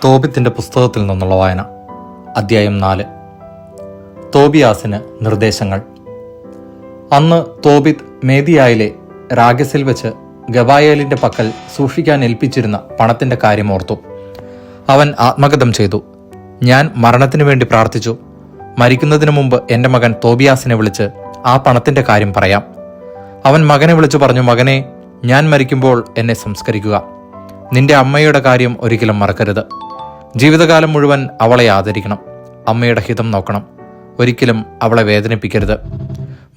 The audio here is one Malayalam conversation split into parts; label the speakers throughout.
Speaker 1: തോബിത്തിന്റെ പുസ്തകത്തിൽ നിന്നുള്ള വായന. അധ്യായം 4. തോബിയാസിന് നിർദ്ദേശങ്ങൾ. അന്ന് തോബിത്ത് മേദിയായിലെ രാഗസിൽ വെച്ച് ഗബായേലിന്റെ പക്കൽ സൂക്ഷിക്കാൻ ഏൽപ്പിച്ചിരുന്ന പണത്തിന്റെ കാര്യം ഓർത്തു. അവൻ ആത്മഗതം ചെയ്തു. ഞാൻ മരണത്തിനു വേണ്ടി പ്രാർത്ഥിച്ചു. മരിക്കുന്നതിനു മുമ്പ് എൻ്റെ മകൻ തോബിയാസിനെ വിളിച്ച് ആ പണത്തിന്റെ കാര്യം പറയാം. അവൻ മകനെ വിളിച്ചു പറഞ്ഞു, മകനെ, ഞാൻ മരിക്കുമ്പോൾ എന്നെ സംസ്കരിക്കുക. നിന്റെ അമ്മയുടെ കാര്യം ഒരിക്കലും മറക്കരുത്. ജീവിതകാലം മുഴുവൻ അവളെ ആദരിക്കണം. അമ്മയുടെ ഹിതം നോക്കണം. ഒരിക്കലും അവളെ വേദനിപ്പിക്കരുത്.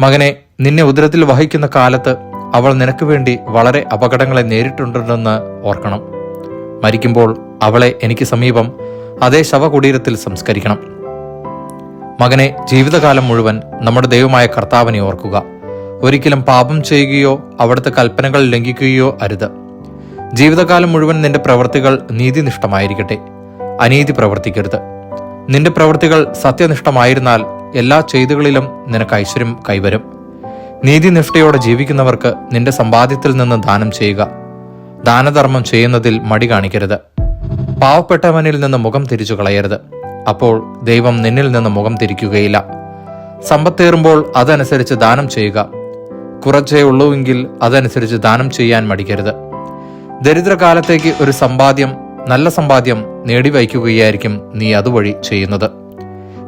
Speaker 1: മകനെ, നിന്നെ ഉദരത്തിൽ വഹിക്കുന്ന കാലത്ത് അവൾ നിനക്ക് വേണ്ടി വളരെ അപകടങ്ങളെ നേരിട്ടുണ്ടെന്ന് ഓർക്കണം. മരിക്കുമ്പോൾ അവളെ എനിക്ക് സമീപം അതേ ശവകുടീരത്തിൽ സംസ്കരിക്കണം. മകനെ, ജീവിതകാലം മുഴുവൻ നമ്മുടെ ദൈവമായ കർത്താവിനെ ഓർക്കുക. ഒരിക്കലും പാപം ചെയ്യുകയോ അവിടുത്തെ കൽപ്പനകൾ ലംഘിക്കുകയോ അരുത്. ജീവിതകാലം മുഴുവൻ നിന്റെ പ്രവൃത്തികൾ നീതിനിഷ്ഠമായിരിക്കട്ടെ. അനീതി പ്രവർത്തിക്കരുത്. നിന്റെ പ്രവൃത്തികൾ സത്യനിഷ്ഠമായിരുന്നാൽ എല്ലാ ചെയ്തികളിലും നിനക്ക് ഐശ്വര്യം കൈവരും. നീതിനിഷ്ഠയോടെ ജീവിക്കുന്നവർക്ക് നിന്റെ സമ്പാദ്യത്തിൽ നിന്ന് ദാനം ചെയ്യുക. ദാനധർമ്മം ചെയ്യുന്നതിൽ മടി കാണിക്കരുത്. പാവപ്പെട്ടവനിൽ നിന്ന് മുഖം തിരിച്ചു കളയരുത്. അപ്പോൾ ദൈവം നിന്നിൽ നിന്ന് മുഖം തിരിക്കുകയില്ല. സമ്പത്തേറുമ്പോൾ അതനുസരിച്ച് ദാനം ചെയ്യുക. കുറച്ചേ ഉള്ളൂവെങ്കിൽ അതനുസരിച്ച് ദാനം ചെയ്യാൻ മടിക്കരുത്. ദരിദ്രകാലത്തേക്ക് ഒരു നല്ല സമ്പാദ്യം നേടിവയ്ക്കുകയായിരിക്കും നീ അതുവഴി ചെയ്യുന്നത്.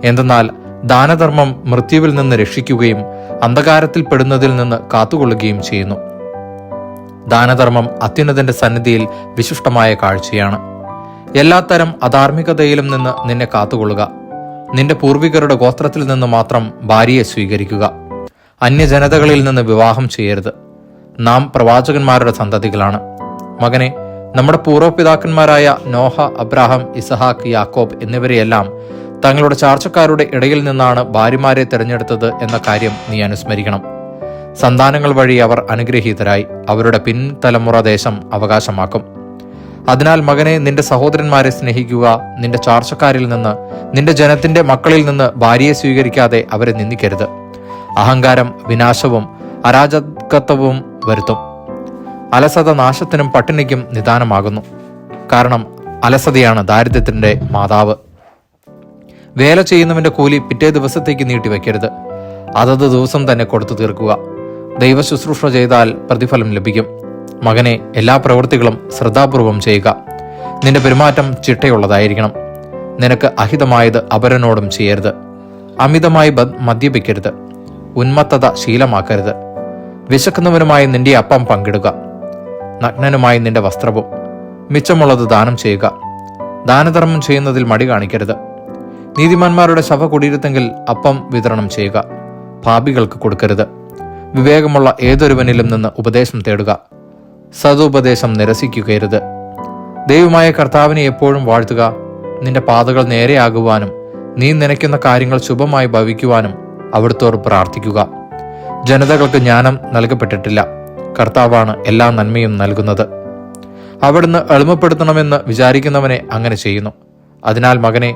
Speaker 1: എന്തെന്നാൽ ദാനധർമ്മം മൃത്യുവിൽ നിന്ന് രക്ഷിക്കുകയും അന്ധകാരത്തിൽ പെടുന്നതിൽ നിന്ന് കാത്തുകൊള്ളുകയും ചെയ്യുന്നു. ദാനധർമ്മം അത്യുന്നതന്റെ സന്നിധിയിൽ വിശിഷ്ടമായ കാഴ്ചയാണ്. എല്ലാത്തരം അധാർമികതയിലും നിന്ന് നിന്നെ കാത്തുകൊള്ളുക. നിന്റെ പൂർവികരുടെ ഗോത്രത്തിൽ നിന്ന് മാത്രം ഭാര്യയെ സ്വീകരിക്കുക. അന്യജനതകളിൽ നിന്ന് വിവാഹം ചെയ്യരുത്. നാം പ്രവാചകന്മാരുടെ സന്തതികളാണ്. മകനെ, നമ്മുടെ പൂർവ്വപിതാക്കന്മാരായ നോഹ, അബ്രാഹാം, ഇസഹാക്ക്, യാക്കോബ് എന്നിവരെയെല്ലാം തങ്ങളുടെ ചാർച്ചക്കാരുടെ ഇടയിൽ നിന്നാണ് ഭാര്യമാരെ തിരഞ്ഞെടുത്തത് എന്ന കാര്യം നീ അനുസ്മരിക്കണം. സന്താനങ്ങൾ വഴി അവർ അനുഗ്രഹീതരായി അവരുടെ പിൻതലമുറ ദേശം അവകാശമാക്കും. അതിനാൽ മകനെ, നിന്റെ സഹോദരന്മാരെ സ്നേഹിക്കുക. നിന്റെ ചാർച്ചക്കാരിൽ നിന്ന്, നിന്റെ ജനത്തിന്റെ മക്കളിൽ നിന്ന് ഭാര്യയെ സ്വീകരിക്കാതെ അവരെ നിന്ദിക്കരുത്. അഹങ്കാരം വിനാശവും അരാജകത്വവും വരുത്തും. അലസത നാശത്തിനും പട്ടിണിക്കും നിദാനമാകുന്നു. കാരണം അലസതയാണ് ദാരിദ്ര്യത്തിന്റെ മാതാവ്. വേല ചെയ്യുന്നവന്റെ കൂലി പിറ്റേ ദിവസത്തേക്ക് നീട്ടിവെക്കരുത്. അതത് ദിവസം തന്നെ കൊടുത്തു തീർക്കുക. ദൈവ ശുശ്രൂഷ ചെയ്താൽ പ്രതിഫലം ലഭിക്കും. മകനെ, എല്ലാ പ്രവൃത്തികളും ശ്രദ്ധാപൂർവം ചെയ്യുക. നിന്റെ പെരുമാറ്റം ചിട്ടയുള്ളതായിരിക്കണം. നിനക്ക് അഹിതമായത് അപരനോടും ചെയ്യരുത്. അമിതമായി മദ്യപിക്കരുത്. ഉന്മത്തത ശീലമാക്കരുത്. വിശക്കുന്നവനുമായി നിന്റെ അപ്പം പങ്കിടുക. നഗ്നനുമായി നിന്റെ വസ്ത്രവും. മിച്ചമുള്ളത് ദാനം ചെയ്യുക. ദാനധർമ്മം ചെയ്യുന്നതിൽ മടി കാണിക്കരുത്. നീതിമാന്മാരുടെ ശവകുടീരത്തെങ്കിൽ അപ്പം വിതരണം ചെയ്യുക. പാപികൾക്ക് കൊടുക്കരുത്. വിവേകമുള്ള ഏതൊരുവനിലും നിന്ന് ഉപദേശം തേടുക. സതുപദേശം നിരസിക്കുകയരുത്. ദൈവമായ കർത്താവിനെ എപ്പോഴും വാഴ്ത്തുക. നിന്റെ പാതകൾ നേരെയാകുവാനും നീ നനയ്ക്കുന്ന കാര്യങ്ങൾ ശുഭമായി ഭവിക്കുവാനും അവിടുത്തോട് പ്രാർത്ഥിക്കുക. ജനതകൾക്ക് ജ്ഞാനം നൽകപ്പെട്ടിട്ടില്ല. കർത്താവാണ് എല്ലാ നന്മയും നൽകുന്നത്. അവിടുന്ന് എളിമപ്പെടുത്തണമെന്ന് വിചാരിക്കുന്നവനെ അങ്ങനെ ചെയ്യുന്നു. അതിനാൽ മകനെ,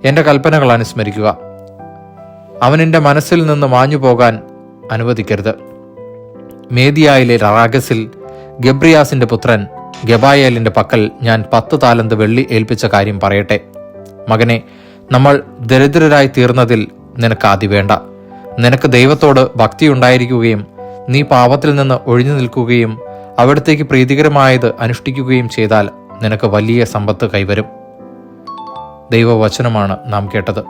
Speaker 1: എൻ്റെ കൽപ്പനകൾ അനുസ്മരിക്കുക. അവനെൻ്റെ മനസ്സിൽ നിന്ന് മാഞ്ഞു പോകാൻ അനുവദിക്കരുത്. മേദിയായിലെ രാഗസിൽ ഗബ്രിയാസിന്റെ പുത്രൻ ഗബായേലിന്റെ പക്കൽ ഞാൻ 10 താലന്ത് വെള്ളി ഏൽപ്പിച്ച കാര്യം പറയട്ടെ. മകനെ, നമ്മൾ ദരിദ്രരായി തീർന്നതിൽ നിനക്ക് ആദി വേണ്ട. നിനക്ക് ദൈവത്തോട് ഭക്തിയുണ്ടായിരിക്കുകയും നീ പാപത്തിൽ നിന്ന് ഒഴിഞ്ഞു നിൽക്കുകയും അവിടത്തേക്ക് പ്രീതികരമായത് അനുഷ്ഠിക്കുകയും ചെയ്താൽ നിനക്ക് വലിയ സമ്പത്ത് കൈവരും. ദൈവവചനമാണ് നാം കേട്ടത്.